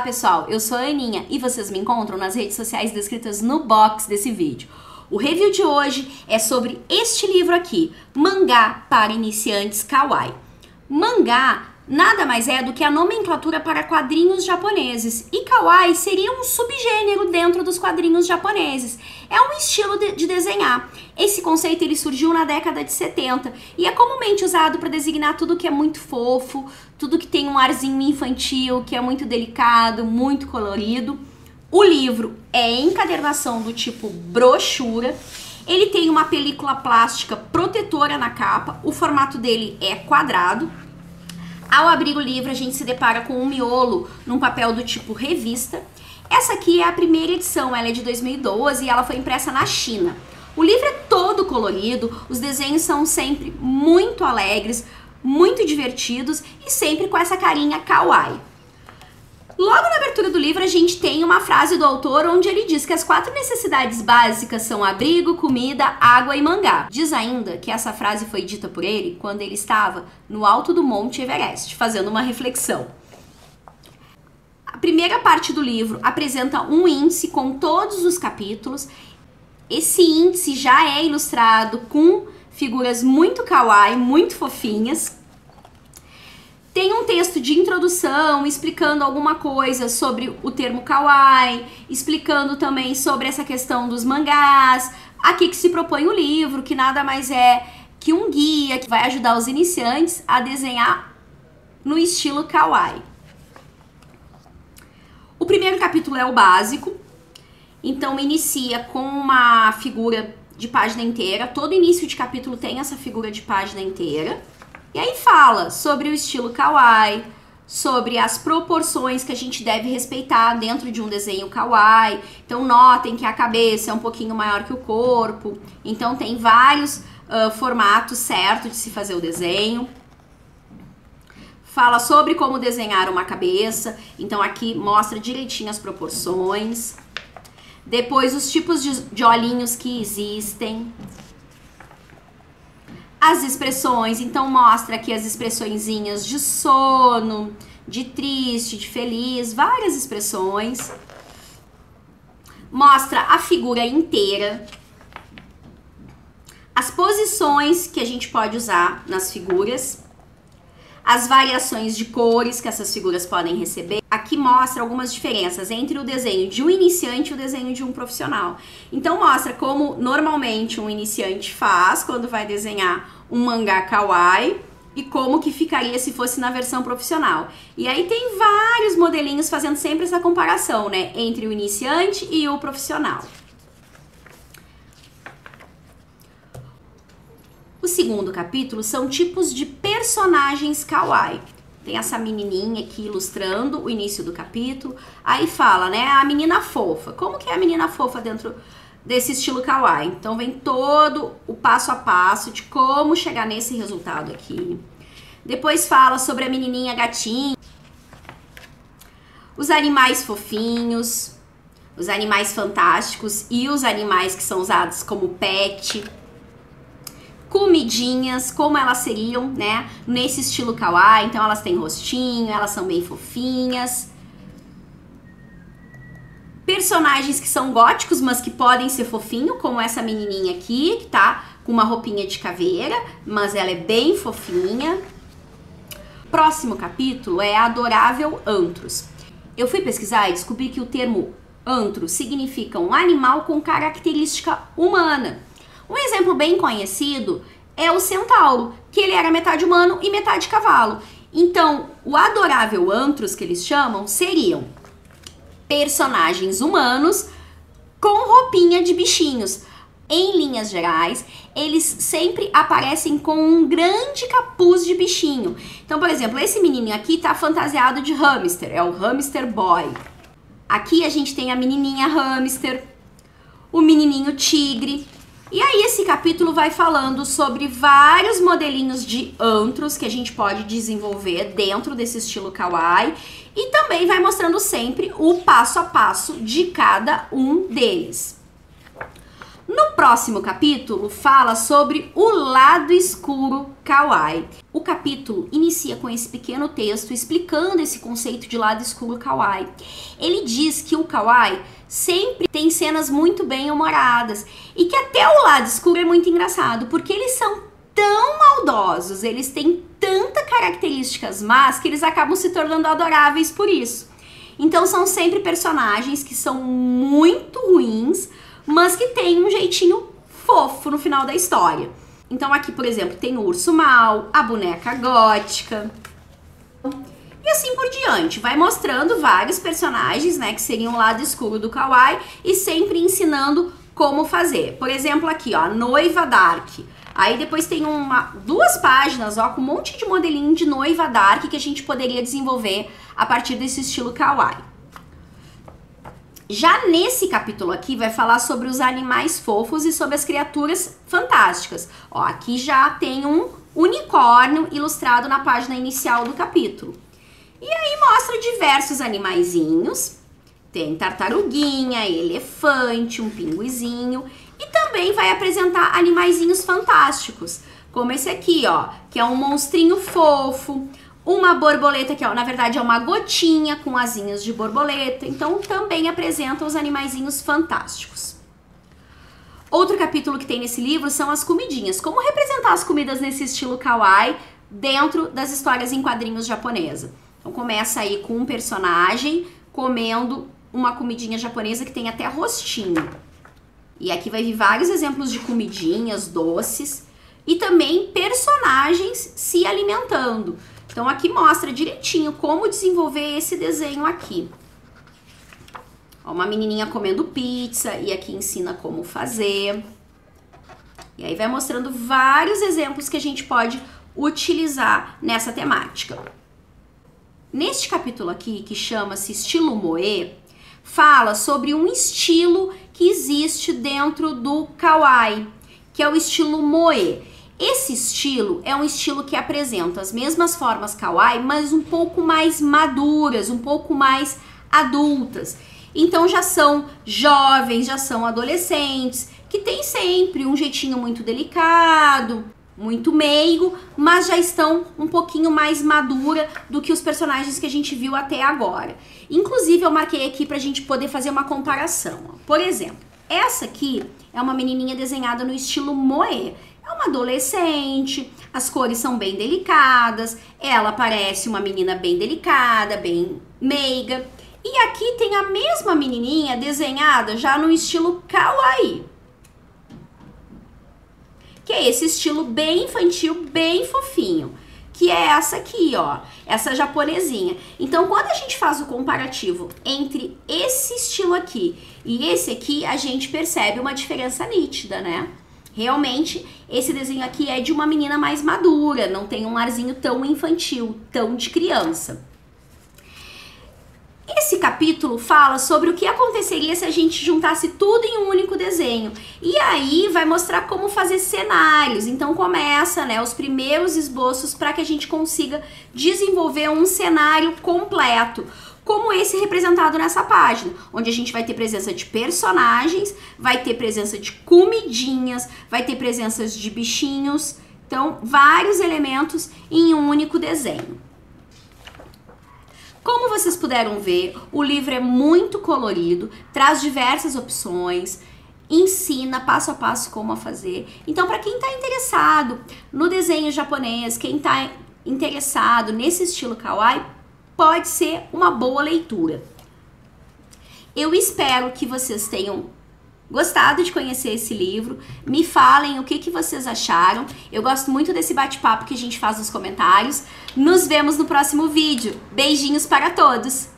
pessoal, eu sou a Aninha e vocês me encontram nas redes sociais descritas no box desse vídeo. O review de hoje é sobre este livro aqui, Mangá para Iniciantes Kawaii. Mangá nada mais é do que a nomenclatura para quadrinhos japoneses, e kawaii seria um subgênero dentro dos quadrinhos japoneses. É um estilo de desenhar. Esse conceito ele surgiu na década de 70 e é comumente usado para designar tudo que é muito fofo, tudo que tem um arzinho infantil, que é muito delicado, muito colorido. O livro é encadernação do tipo brochura. Ele tem uma película plástica protetora na capa, o formato dele é quadrado. Ao abrir o livro, a gente se depara com um miolo num papel do tipo revista. Essa aqui é a primeira edição, ela é de 2012 e ela foi impressa na China. O livro é todo colorido, os desenhos são sempre muito alegres, muito divertidos e sempre com essa carinha kawaii. Logo na abertura do livro a gente tem uma frase do autor onde ele diz que as 4 necessidades básicas são abrigo, comida, água e mangá. Diz ainda que essa frase foi dita por ele quando ele estava no alto do Monte Everest, fazendo uma reflexão. A primeira parte do livro apresenta um índice com todos os capítulos. Esse índice já é ilustrado com figuras muito kawaii, muito fofinhas. Tem um texto de introdução explicando alguma coisa sobre o termo kawaii, explicando também sobre essa questão dos mangás. Aqui que se propõe o livro, que nada mais é que um guia que vai ajudar os iniciantes a desenhar no estilo kawaii. O primeiro capítulo é o básico, então inicia com uma figura de página inteira. Todo início de capítulo tem essa figura de página inteira. E aí fala sobre o estilo kawaii, sobre as proporções que a gente deve respeitar dentro de um desenho kawaii. Então notem que a cabeça é um pouquinho maior que o corpo. Então tem vários formatos certos de se fazer o desenho. Fala sobre como desenhar uma cabeça. Então aqui mostra direitinho as proporções. Depois os tipos de olhinhos que existem. As expressões, então mostra aqui as expressõezinhas de sono, de triste, de feliz, várias expressões. Mostra a figura inteira. As posições que a gente pode usar nas figuras. As variações de cores que essas figuras podem receber. Aqui mostra algumas diferenças entre o desenho de um iniciante e o desenho de um profissional. Então mostra como normalmente um iniciante faz quando vai desenhar um mangá kawaii e como que ficaria se fosse na versão profissional. E aí tem vários modelinhos fazendo sempre essa comparação, né, entre o iniciante e o profissional. O segundo capítulo são tipos de personagens kawaii. Tem essa menininha aqui ilustrando o início do capítulo. Aí fala, né, a menina fofa. Como que é a menina fofa dentro desse estilo kawaii? Então vem todo o passo a passo de como chegar nesse resultado aqui. Depois fala sobre a menininha gatinha. Os animais fofinhos, os animais fantásticos e os animais que são usados como pet. Comidinhas, como elas seriam, né, nesse estilo kawaii. Então elas têm rostinho, elas são bem fofinhas. Personagens que são góticos, mas que podem ser fofinho, como essa menininha aqui, que tá com uma roupinha de caveira, mas ela é bem fofinha. Próximo capítulo é Adorável Antros. Eu fui pesquisar e descobri que o termo antro significa um animal com característica humana. Um exemplo bem conhecido é o centauro, que ele era metade humano e metade cavalo. Então, o adorável antros, que eles chamam, seriam personagens humanos com roupinha de bichinhos. Em linhas gerais, eles sempre aparecem com um grande capuz de bichinho. Então, por exemplo, esse menininho aqui tá fantasiado de hamster, é o hamster boy. Aqui a gente tem a menininha hamster, o menininho tigre. E aí esse capítulo vai falando sobre vários modelinhos de antros que a gente pode desenvolver dentro desse estilo kawaii e também vai mostrando sempre o passo a passo de cada um deles. No próximo capítulo, fala sobre o lado escuro kawaii. O capítulo inicia com esse pequeno texto explicando esse conceito de lado escuro kawaii. Ele diz que o kawaii sempre tem cenas muito bem humoradas e que até o lado escuro é muito engraçado, porque eles são tão maldosos, eles têm tantas características más que eles acabam se tornando adoráveis por isso. Então são sempre personagens que são muito ruins, mas que tem um jeitinho fofo no final da história. Então aqui, por exemplo, tem o urso mau, a boneca gótica e assim por diante. Vai mostrando vários personagens, né, que seriam o lado escuro do kawaii e sempre ensinando como fazer. Por exemplo, aqui, ó, a noiva Dark. Aí depois tem duas páginas, ó, com um monte de modelinho de noiva Dark que a gente poderia desenvolver a partir desse estilo kawaii. Já nesse capítulo aqui vai falar sobre os animais fofos e sobre as criaturas fantásticas. Ó, aqui já tem um unicórnio ilustrado na página inicial do capítulo. E aí mostra diversos animaizinhos. Tem tartaruguinha, elefante, um pinguizinho. E também vai apresentar animaizinhos fantásticos, como esse aqui, ó, que é um monstrinho fofo. Uma borboleta que, ó, na verdade, é uma gotinha com asinhas de borboleta. Então, também apresenta os animaizinhos fantásticos. Outro capítulo que tem nesse livro são as comidinhas. Como representar as comidas nesse estilo kawaii dentro das histórias em quadrinhos japonesa. Então, começa aí com um personagem comendo uma comidinha japonesa que tem até rostinho. E aqui vai vir vários exemplos de comidinhas, doces e também personagens se alimentando. Então aqui mostra direitinho como desenvolver esse desenho aqui. Ó, uma menininha comendo pizza e aqui ensina como fazer. E aí vai mostrando vários exemplos que a gente pode utilizar nessa temática. Neste capítulo aqui, que chama-se Estilo Moe, fala sobre um estilo que existe dentro do kawaii, que é o estilo Moe. Esse estilo é um estilo que apresenta as mesmas formas kawaii, mas um pouco mais maduras, um pouco mais adultas. Então já são jovens, já são adolescentes, que tem sempre um jeitinho muito delicado, muito meigo, mas já estão um pouquinho mais madura do que os personagens que a gente viu até agora. Inclusive eu marquei aqui pra gente poder fazer uma comparação. Por exemplo, essa aqui é uma menininha desenhada no estilo Moe. É uma adolescente, as cores são bem delicadas, ela parece uma menina bem delicada, bem meiga. E aqui tem a mesma menininha desenhada já no estilo kawaii, que é esse estilo bem infantil, bem fofinho, que é essa aqui, ó, essa japonesinha. Então, quando a gente faz o comparativo entre esse estilo aqui e esse aqui, a gente percebe uma diferença nítida, né? Realmente, esse desenho aqui é de uma menina mais madura, não tem um arzinho tão infantil, tão de criança. Esse capítulo fala sobre o que aconteceria se a gente juntasse tudo em um único desenho. E aí vai mostrar como fazer cenários. Então começa, né, os primeiros esboços para que a gente consiga desenvolver um cenário completo, como esse representado nessa página, onde a gente vai ter presença de personagens, vai ter presença de comidinhas, vai ter presenças de bichinhos. Então, vários elementos em um único desenho. Como vocês puderam ver, o livro é muito colorido, traz diversas opções, ensina passo a passo como a fazer. Então, para quem está interessado no desenho japonês, quem está interessado nesse estilo kawaii, pode ser uma boa leitura. Eu espero que vocês tenham gostado de conhecer esse livro. Me falem o que vocês acharam. Eu gosto muito desse bate-papo que a gente faz nos comentários. Nos vemos no próximo vídeo. Beijinhos para todos!